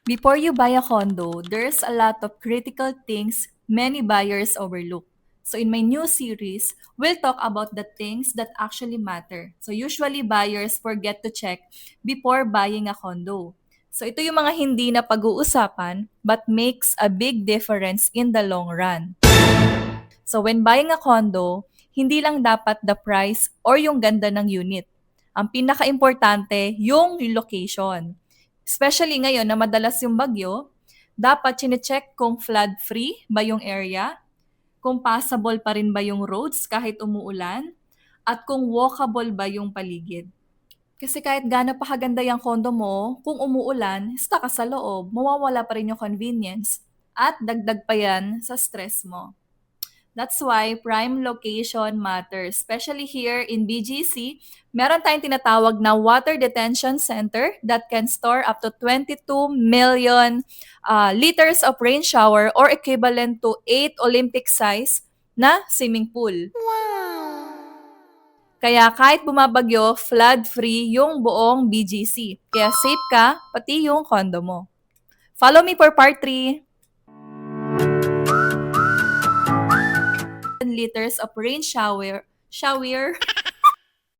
Before you buy a condo, there's a lot of critical things many buyers overlook. So in my new series, we'll talk about the things that actually matter. So usually buyers forget to check before buying a condo. So ito yung mga hindi na pag-uusapan but makes a big difference in the long run. So when buying a condo, hindi lang dapat the price or yung ganda ng unit. Ang pinaka-importante, yung location. Especially ngayon na madalas yung bagyo, dapat chine-check kung flood-free ba yung area, kung passable pa rin ba yung roads kahit umuulan, at kung walkable ba yung paligid. Kasi kahit gaano pa kaganda yung condo mo, kung umuulan, stuck ka sa loob, mawawala pa rin yung convenience at dagdag pa yan sa stress mo. That's why prime location matters. Especially here in BGC, meron tayong tinatawag na water detention center that can store up to 22 million liters of rain shower or equivalent to 8 Olympic size na swimming pool. Kaya kahit bumabagyo, flood-free yung buong BGC. Kaya safe ka, pati yung condo mo. Follow me for part 3. Liters of rain shower